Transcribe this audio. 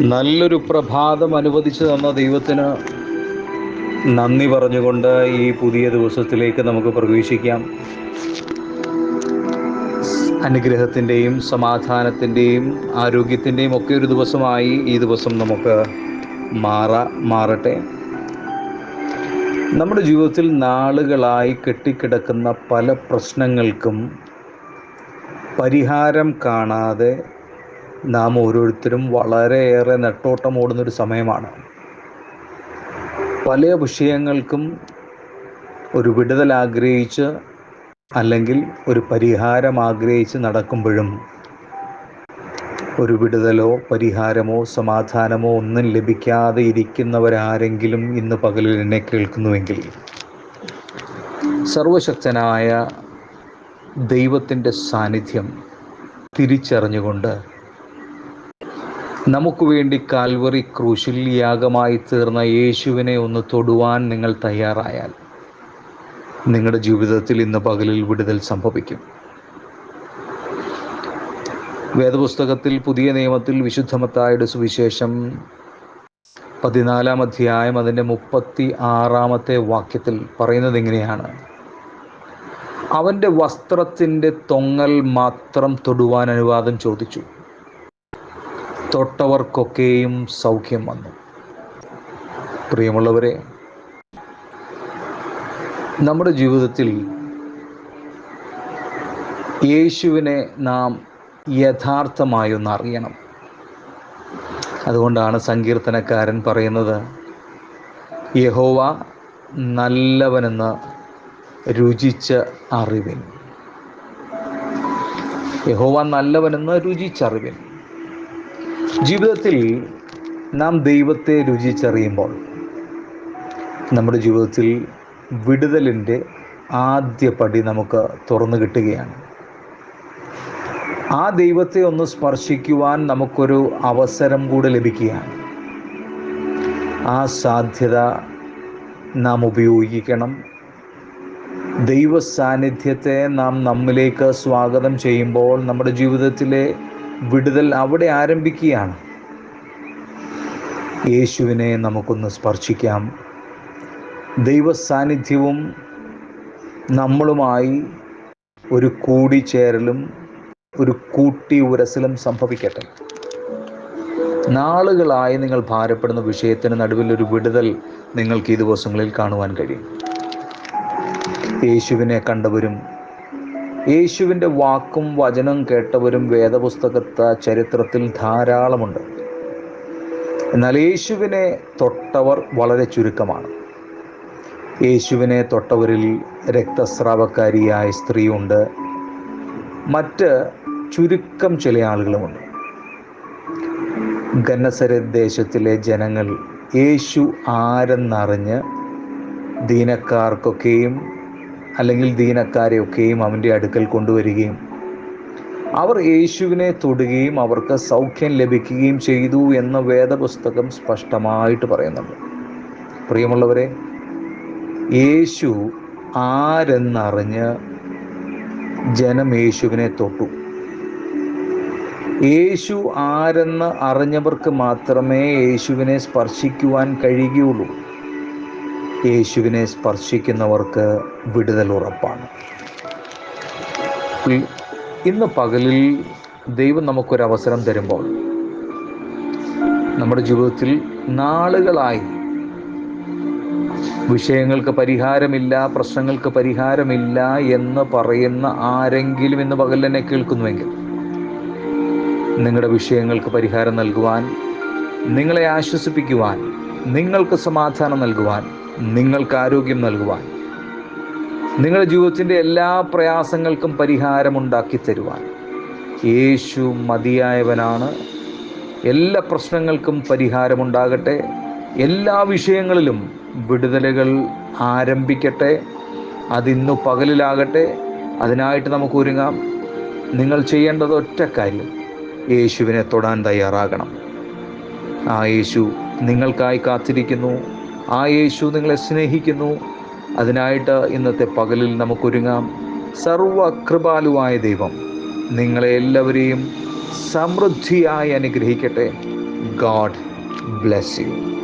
നല്ലൊരു പ്രഭാതം അനുവദിച്ചു തന്ന ദൈവത്തിന് നന്ദി പറഞ്ഞുകൊണ്ട് ഈ പുതിയ ദിവസത്തിലേക്ക് നമുക്ക് പ്രവേശിക്കാം. അനുഗ്രഹത്തിൻ്റെയും സമാധാനത്തിൻ്റെയും ആരോഗ്യത്തിൻ്റെയും ഒക്കെ ഒരു ദിവസമായി ഈ ദിവസം നമുക്ക് മാറട്ടെ. നമ്മുടെ ജീവിതത്തിൽ നാളുകളായി കെട്ടിക്കിടക്കുന്ന പല പ്രശ്നങ്ങൾക്കും പരിഹാരം കാണാതെ നാം ഓരോരുത്തരും വളരെയേറെ നെട്ടോട്ടം ഓടുന്നൊരു സമയമാണ്. പല വിഷയങ്ങൾക്കും ഒരു വിടുതൽ ആഗ്രഹിച്ച് അല്ലെങ്കിൽ ഒരു പരിഹാരം ആഗ്രഹിച്ച് നടക്കുമ്പോഴും ഒരു വിടുതലോ പരിഹാരമോ സമാധാനമോ ഒന്നും ലഭിക്കാതെ ഇരിക്കുന്നവരാരെങ്കിലും ഇന്ന് പകലിൽ എന്നെ കേൾക്കുന്നുവെങ്കിൽ സർവശക്തനായ ദൈവത്തിൻ്റെ സാന്നിധ്യം തിരിച്ചറിഞ്ഞുകൊണ്ട് നമുക്ക് വേണ്ടി കാൽവറി ക്രൂശിൽ യാഗമായി തീർന്ന യേശുവിനെ ഒന്ന് തൊടുവാൻ നിങ്ങൾ തയ്യാറായാൽ നിങ്ങളുടെ ജീവിതത്തിൽ ഇന്ന് പകലിൽ വിടുതൽ സംഭവിക്കും. വേദപുസ്തകത്തിൽ പുതിയ നിയമത്തിൽ വിശുദ്ധ മത്തായിയുടെ സുവിശേഷം 14-ാം അധ്യായം അതിൻ്റെ 36-ാമത്തെ വാക്യത്തിൽ പറയുന്നത് ഇങ്ങനെയാണ്: അവൻ്റെ വസ്ത്രത്തിൻ്റെ തൊങ്ങൽ മാത്രം തൊടുവാൻ അനുവാദം ചോദിച്ചു. തൊട്ടവർക്കൊക്കെയും സൗഖ്യം വന്നു. പ്രിയമുള്ളവരെ, നമ്മുടെ ജീവിതത്തിൽ യേശുവിനെ നാം യഥാർത്ഥമായൊന്ന് അറിയണം. അതുകൊണ്ടാണ് സങ്കീർത്തനക്കാരൻ പറയുന്നത്, യഹോവ നല്ലവനെന്ന് രുചിച്ച് അറിവിൻ. യഹോവ നല്ലവനെന്ന് രുചിച്ചറിവിൻ. ജീവിതത്തിൽ നാം ദൈവത്തെ രുചിച്ചറിയുമ്പോൾ നമ്മുടെ ജീവിതത്തിൽ വിടുതലിൻ്റെ ആദ്യ പടി നമുക്ക് തുറന്നു കിട്ടുകയാണ്. ആ ദൈവത്തെ ഒന്ന് സ്പർശിക്കുവാൻ നമുക്കൊരു അവസരം കൂടെ ലഭിക്കുകയാണ്. ആ സാധ്യത നാം ഉപയോഗിക്കണം. ദൈവ സാന്നിധ്യത്തെ നാം നമ്മിലേക്ക് സ്വാഗതം ചെയ്യുമ്പോൾ നമ്മുടെ ജീവിതത്തിലെ വിടുതൽ അവിടെ ആരംഭിക്കുകയാണ്. യേശുവിനെ നമുക്കൊന്ന് സ്പർശിക്കാം. ദൈവ സാന്നിധ്യവും നമ്മളുമായി ഒരു കൂടിച്ചേരലും ഒരു കൂട്ടി ഉരസലും സംഭവിക്കട്ടെ. നാളുകളായി നിങ്ങൾ ഭാരപ്പെടുന്ന വിഷയത്തിന് നടുവിൽ ഒരു വിടുതൽ നിങ്ങൾക്ക് ഈ ദിവസങ്ങളിൽ കാണുവാൻ കഴിയും. യേശുവിനെ കണ്ടവരും യേശുവിൻ്റെ വാക്കും വചനം കേട്ടവരും വേദപുസ്തകത്തെ ചരിത്രത്തിൽ ധാരാളമുണ്ട്. എന്നാൽ യേശുവിനെ തൊട്ടവർ വളരെ ചുരുക്കമാണ്. യേശുവിനെ തൊട്ടവരിൽ രക്തസ്രാവക്കാരിയായ സ്ത്രീയുണ്ട്, മറ്റ് ചുരുക്കം ചില ആളുകളുമുണ്ട്. ഗന്നസരത്ത് ദേശത്തിലെ ജനങ്ങൾ യേശു ആരെന്നറിഞ്ഞ് ദീനക്കാർക്കൊക്കെയും അല്ലെങ്കിൽ ദീനക്കാരെയൊക്കെയും അവൻ്റെ അടുക്കൽ കൊണ്ടുവരികയും അവർ യേശുവിനെ തൊടുകയും അവർക്ക് സൗഖ്യം ലഭിക്കുകയും ചെയ്തു എന്ന് വേദപുസ്തകം സ്പഷ്ടമായിട്ട് പറയുന്നുണ്ട്. പ്രിയമുള്ളവരെ, യേശു ആരെന്നറിഞ്ഞ് ജനം യേശുവിനെ തൊട്ടു. യേശു ആരെന്ന് അറിഞ്ഞവർക്ക് മാത്രമേ യേശുവിനെ സ്പർശിക്കുവാൻ കഴിയുകയുള്ളൂ. യേശുവിനെ സ്പർശിക്കുന്നവർക്ക് വിടുതൽ ഉറപ്പാണ്. ഇന്ന് പകലിൽ ദൈവം നമുക്കൊരവസരം തരുമ്പോൾ നമ്മുടെ ജീവിതത്തിൽ നാളുകളായി വിഷയങ്ങൾക്ക് പരിഹാരമില്ല, പ്രശ്നങ്ങൾക്ക് പരിഹാരമില്ല എന്ന് പറയുന്ന ആരെങ്കിലും ഇന്ന് പകൽ എന്നെ കേൾക്കുന്നുവെങ്കിൽ നിങ്ങളുടെ വിഷയങ്ങൾക്ക് പരിഹാരം നൽകുവാൻ, നിങ്ങളെ ആശ്വസിപ്പിക്കുവാൻ, നിങ്ങൾക്ക് സമാധാനം നൽകുവാൻ, നിങ്ങൾക്ക് ആരോഗ്യം നൽകുവാൻ, നിങ്ങളുടെ ജീവിതത്തിൻ്റെ എല്ലാ പ്രയാസങ്ങൾക്കും പരിഹാരമുണ്ടാക്കി തരുവാൻ യേശു മതിയായവനാണ്. എല്ലാ പ്രശ്നങ്ങൾക്കും പരിഹാരമുണ്ടാകട്ടെ. എല്ലാ വിഷയങ്ങളിലും വിടുതലുകൾ ആരംഭിക്കട്ടെ. അതിന്നു പകലിലാകട്ടെ. അതിനായിട്ട് നമുക്ക് ഒരുങ്ങാം. നിങ്ങൾ ചെയ്യേണ്ടത് ഒറ്റ കാര്യം, യേശുവിനെ തൊടാൻ തയ്യാറാകണം. ആ യേശു നിങ്ങൾക്കായി കാത്തിരിക്കുന്നു. ആ യേശു നിങ്ങളെ സ്നേഹിക്കുന്നു. അതിനായിട്ട് ഇന്നത്തെ പകലിൽ നമുക്കൊരുങ്ങാം. സർവകൃപാലുവായ ദൈവം നിങ്ങളെ എല്ലാവരെയും സമൃദ്ധിയായി അനുഗ്രഹിക്കട്ടെ. God bless you.